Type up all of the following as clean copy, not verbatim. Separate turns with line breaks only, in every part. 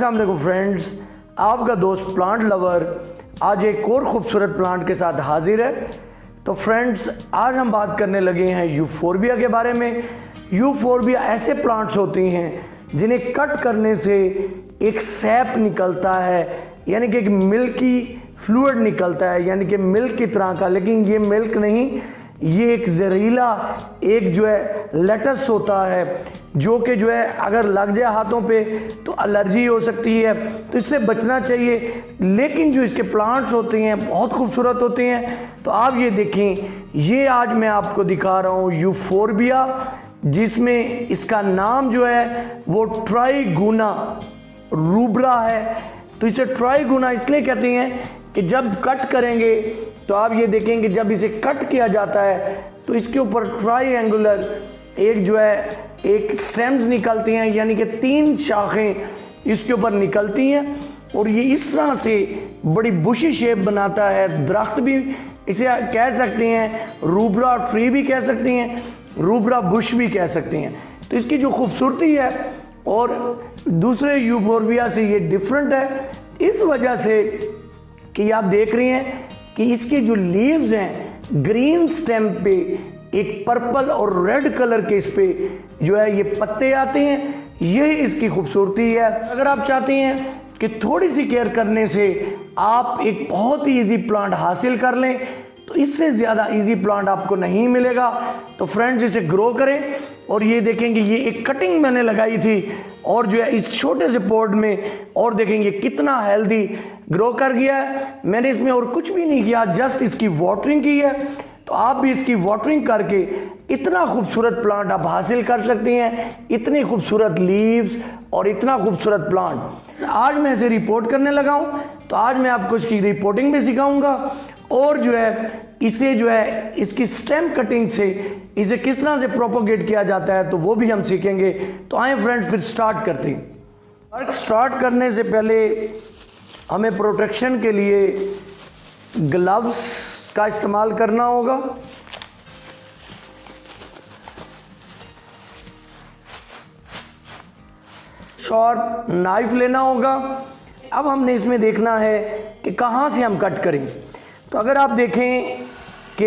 अस्सलाम वालेकुम फ्रेंड्स, आपका दोस्त प्लांट लवर आज एक और खूबसूरत प्लांट के साथ हाजिर है। तो फ्रेंड्स, आज हम बात करने लगे हैं यूफोरबिया के बारे में। यूफोरबिया ऐसे प्लांट्स होती हैं जिन्हें कट करने से एक सैप निकलता है, यानी कि एक मिल्की फ्लूइड निकलता है, यानी कि मिल्क की तरह का। लेकिन ये मिल्क नहीं, ये एक जहरीला एक जो है लेटस होता है, जो कि जो है अगर लग जाए हाथों पे तो एलर्जी हो सकती है, तो इससे बचना चाहिए। लेकिन जो इसके प्लांट्स होते हैं बहुत खूबसूरत होते हैं। तो आप ये देखें, ये आज मैं आपको दिखा रहा हूँ यूफोरबिया, जिसमें इसका नाम जो है वो ट्राइगुना रूब्रा है। तो इसे ट्राइगुना इसलिए कहते हैं कि जब कट करेंगे तो आप ये देखेंगे, जब इसे कट किया जाता है तो इसके ऊपर ट्राइएंगुलर एक जो है एक स्टेम्स निकलती हैं, यानी कि 3 शाखें इसके ऊपर निकलती हैं, और ये इस तरह से बड़ी बुशी शेप बनाता है। दरख्त भी इसे कह सकते हैं, रूब्रा ट्री भी कह सकते हैं, रूब्रा बुश भी कह सकते हैं। तो इसकी जो खूबसूरती है और दूसरे यूफोरबिया से ये डिफरेंट है, इस वजह से कि आप देख रही हैं कि इसके जो लीव्स हैं ग्रीन स्टेम पे एक पर्पल और रेड कलर के इस पे जो है ये पत्ते आते हैं। यही इसकी खूबसूरती है। अगर आप चाहते हैं कि थोड़ी सी केयर करने से आप एक बहुत ही इजी प्लांट हासिल कर लें, तो इससे ज़्यादा इजी प्लांट आपको नहीं मिलेगा। तो फ्रेंड्स, इसे ग्रो करें। और ये देखेंगे, ये एक कटिंग मैंने लगाई थी और जो है इस छोटे से पॉट में, और देखेंगे कितना हेल्दी ग्रो कर गया है। मैंने इसमें और कुछ भी नहीं किया, जस्ट इसकी वाटरिंग की है। तो आप भी इसकी वाटरिंग करके इतना खूबसूरत प्लांट आप हासिल कर सकते हैं, इतने खूबसूरत लीव्स और इतना खूबसूरत प्लांट। आज मैं इसे रिपोर्ट करने लगा हूँ, तो आज मैं आपको इसकी रिपोर्टिंग भी सिखाऊंगा, और जो है इसे जो है इसकी स्टेम कटिंग से इसे किस तरह से प्रोपोगेट किया जाता है, तो वो भी हम सीखेंगे। तो आए फ्रेंड्स, फिर स्टार्ट करते हैं। वर्क स्टार्ट करने से पहले हमें प्रोटेक्शन के लिए ग्लव्स का इस्तेमाल करना होगा। शॉर्प नाइफ लेना होगा। अब हमने इसमें देखना है कि कहाँ से हम कट करें। तो अगर आप देखें कि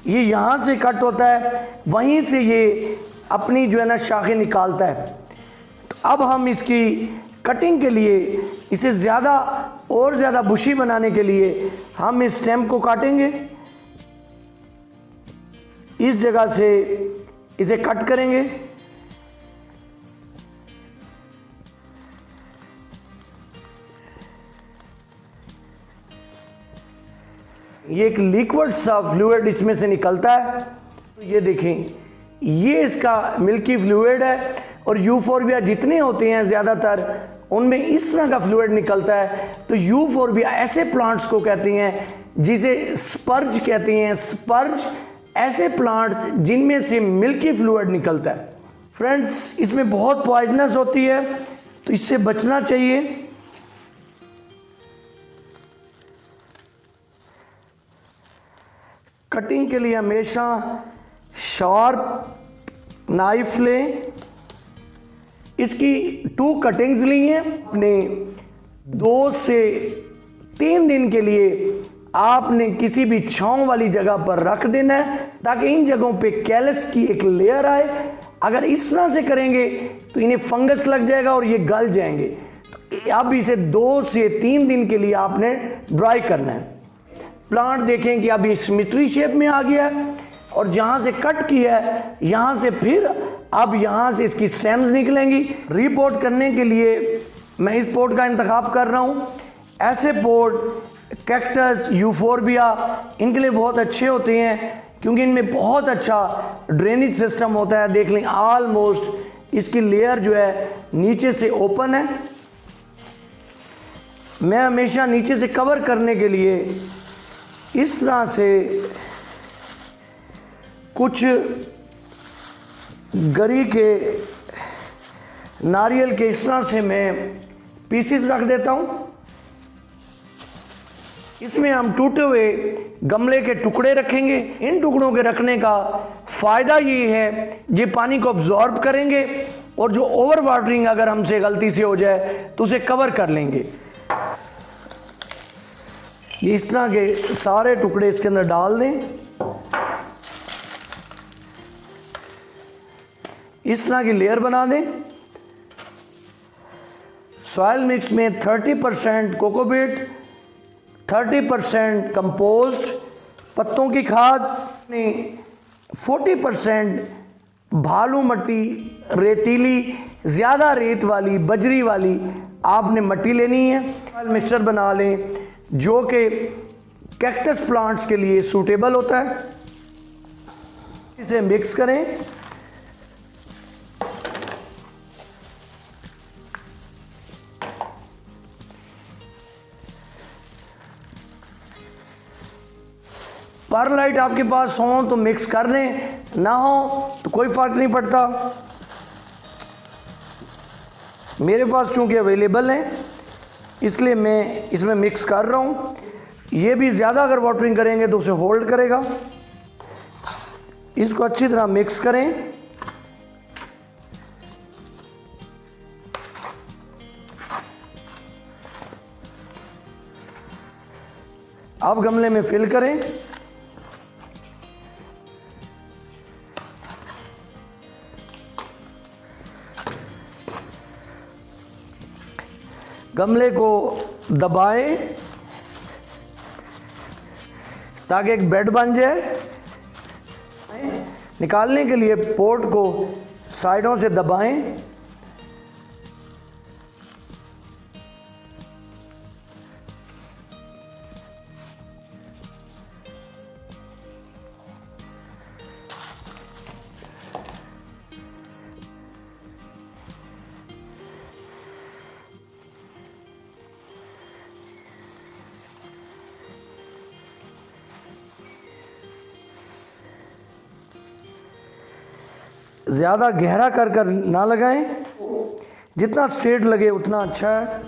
ये यहाँ से कट होता है, वहीं से ये अपनी जो है ना शाखें निकालता है। तो अब हम इसकी कटिंग के लिए, इसे ज़्यादा और ज़्यादा बुशी बनाने के लिए हम इस स्टेम को काटेंगे। इस जगह से इसे कट करेंगे। ये एक लिक्विड सा फ्लूइड इसमें से निकलता है। तो ये देखें, ये इसका मिल्की फ्लूइड है। और यूफोरबिया जितने होते हैं ज़्यादातर उनमें इस तरह का फ्लूइड निकलता है। तो यूफोरबिया ऐसे प्लांट्स को कहते हैं जिसे स्पर्ज कहते हैं। स्पर्ज ऐसे प्लांट जिनमें से मिल्की फ्लूइड निकलता है। फ्रेंड्स, इसमें बहुत पॉइजनस होती है, तो इससे बचना चाहिए। कटिंग के लिए हमेशा शार्प नाइफ लें। इसकी 2 कटिंग्स ली हैं। आपने 2 से 3 दिन के लिए आपने किसी भी छांव वाली जगह पर रख देना है, ताकि इन जगहों पे कैलस की एक लेयर आए। अगर इस तरह से करेंगे तो इन्हें फंगस लग जाएगा और ये गल जाएंगे। तो अब इसे 2 से 3 दिन के लिए आपने ड्राई करना है। प्लांट देखें कि अब ये सिमेट्री शेप में आ गया है, और जहाँ से कट किया है यहाँ से फिर अब यहाँ से इसकी स्टेम्स निकलेंगी। रिपोर्ट करने के लिए मैं इस पोट का इंतखाब कर रहा हूँ। ऐसे पोट कैक्टस, यूफोरबिया, इनके लिए बहुत अच्छे होते हैं, क्योंकि इनमें बहुत अच्छा ड्रेनेज सिस्टम होता है। देख लें, ऑलमोस्ट इसकी लेयर जो है नीचे से ओपन है। मैं हमेशा नीचे से कवर करने के लिए इस तरह से कुछ गरी के नारियल के इस तरह से मैं पीसेस रख देता हूँ। इसमें हम टूटे हुए गमले के टुकड़े रखेंगे। इन टुकड़ों के रखने का फ़ायदा ये है, ये पानी को अब्जॉर्ब करेंगे और जो ओवर वाटरिंग अगर हमसे गलती से हो जाए तो उसे कवर कर लेंगे। इस तरह के सारे टुकड़े इसके अंदर डाल दें। इस तरह की लेयर बना दें। सॉइल मिक्स में 30% कोकोपीट, 30% कंपोस्ट पत्तों की खाद, 40% भालू मट्टी रेतीली, ज़्यादा रेत वाली बजरी वाली आपने मट्टी लेनी है। मिक्सचर बना लें जो कि कैक्टस प्लांट्स के लिए सूटेबल होता है। इसे मिक्स करें। परलाइट आपके पास हो तो मिक्स कर लें, ना हो तो कोई फर्क नहीं पड़ता। मेरे पास चूंकि अवेलेबल है इसलिए मैं इसमें मिक्स कर रहा हूँ। ये भी ज़्यादा अगर वाटरिंग करेंगे तो उसे होल्ड करेगा। इसको अच्छी तरह मिक्स करें। अब गमले में फिल करें। गमले को दबाएं ताकि एक बेड बन जाए। निकालने के लिए पोर्ट को साइडों से दबाएं। ज़्यादा गहरा कर कर ना लगाएं, जितना स्ट्रेट लगे उतना अच्छा है।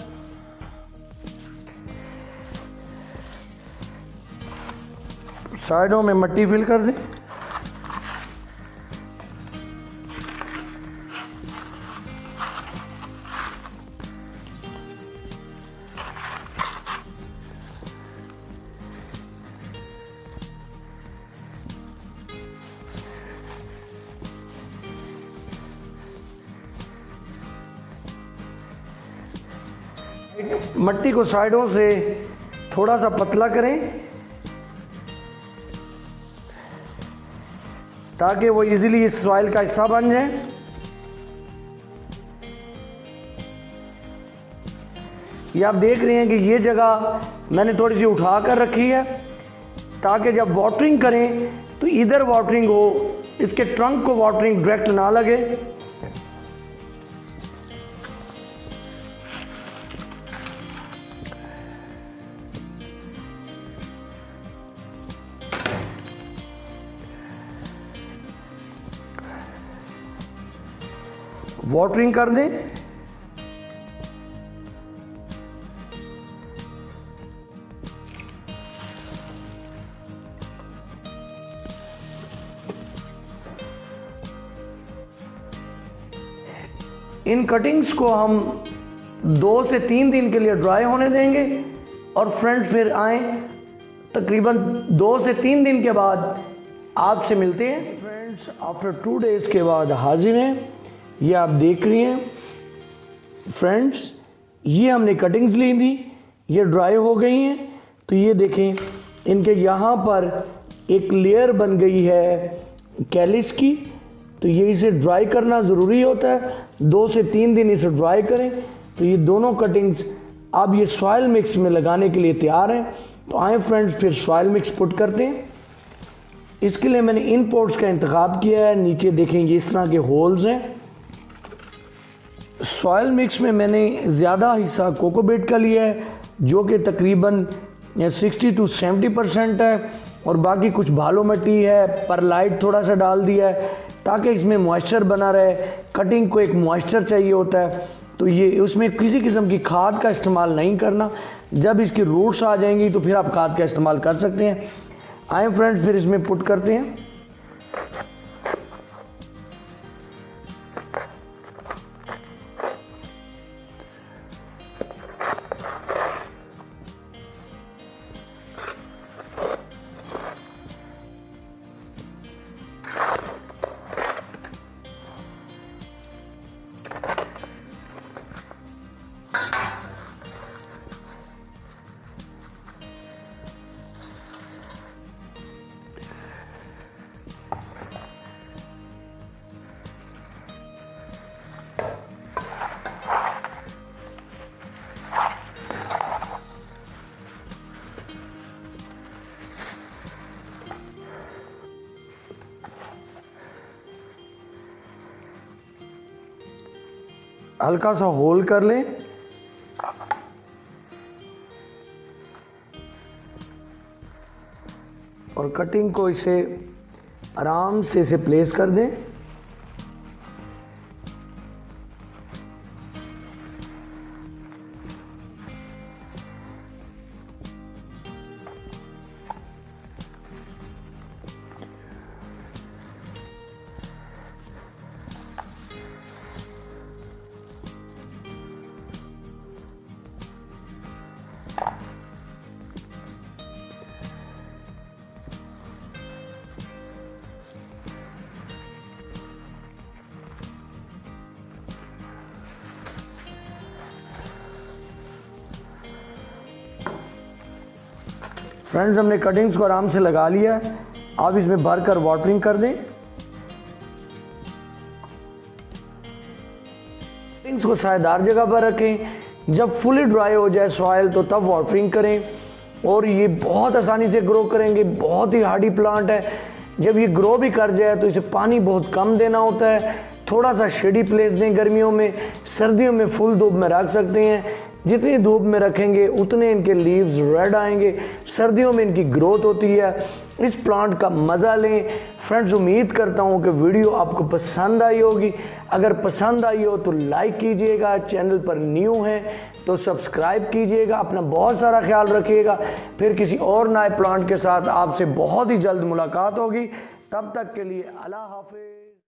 साइडों में मिट्टी फिल कर दें। मिट्टी को साइडों से थोड़ा सा पतला करें ताकि वो इजीली इस सॉइल का हिस्सा बन जाए। ये आप देख रहे हैं कि ये जगह मैंने थोड़ी सी उठा कर रखी है ताकि जब वाटरिंग करें तो इधर वाटरिंग हो, इसके ट्रंक को वाटरिंग डायरेक्ट ना लगे। वाटरिंग कर दें। इन कटिंग्स को हम 2 से 3 दिन के लिए ड्राई होने देंगे और फ्रेंड्स फिर आए तकरीबन 2 से 3 दिन के बाद आपसे मिलते हैं। फ्रेंड्स आफ्टर 2 डेज़ के बाद हाजिर हैं। ये आप देख रही हैं फ्रेंड्स, ये हमने कटिंग्स ली थी, ये ड्राई हो गई हैं। तो ये देखें इनके यहाँ पर एक लेयर बन गई है कैलिस की। तो ये इसे ड्राई करना ज़रूरी होता है। 2 से 3 दिन इसे ड्राई करें। तो ये दोनों कटिंग्स अब ये सॉइल मिक्स में लगाने के लिए तैयार हैं। तो आए फ्रेंड्स फिर सॉइल मिक्स पुट करते हैं। इसके लिए मैंने इन पोर्ट्स का इंतखाब किया है। नीचे देखें ये इस तरह के होल्स हैं। सॉइल मिक्स में मैंने ज़्यादा हिस्सा कोकोपीट का लिया है जो कि तकरीबन 60 to 70% है और बाकी कुछ भालो मिट्टी है, परलाइट थोड़ा सा डाल दिया है ताकि इसमें मॉइस्चर बना रहे। कटिंग को एक मॉइस्चर चाहिए होता है तो ये उसमें किसी किस्म की खाद का इस्तेमाल नहीं करना। जब इसकी रूट्स आ जाएंगी तो फिर आप खाद का इस्तेमाल कर सकते हैं। आए फ्रेंड्स फिर इसमें पुट करते हैं। हल्का सा होल कर लें और कटिंग को इसे आराम से इसे प्लेस कर दें। फ्रेंड्स, हमने कटिंग्स को आराम से लगा लिया है। आप इसमें भरकर वाटरिंग कर दें। कटिंग्स को सायेदार जगह पर रखें। जब फुली ड्राई हो जाए सॉइल तो तब वाटरिंग करें और ये बहुत आसानी से ग्रो करेंगे। बहुत ही हार्डी प्लांट है। जब ये ग्रो भी कर जाए तो इसे पानी बहुत कम देना होता है। थोड़ा सा शेडी प्लेस दें गर्मियों में। सर्दियों में फुल धूप में रख सकते हैं। जितनी धूप में रखेंगे उतने इनके लीव्स रेड आएंगे। सर्दियों में इनकी ग्रोथ होती है। इस प्लांट का मज़ा लें। फ्रेंड्स, उम्मीद करता हूँ कि वीडियो आपको पसंद आई होगी। अगर पसंद आई हो तो लाइक कीजिएगा। चैनल पर न्यू हैं तो सब्सक्राइब कीजिएगा। अपना बहुत सारा ख्याल रखिएगा। फिर किसी और नए प्लांट के साथ आपसे बहुत ही जल्द मुलाकात होगी। तब तक के लिए अल्लाह हाफिज़।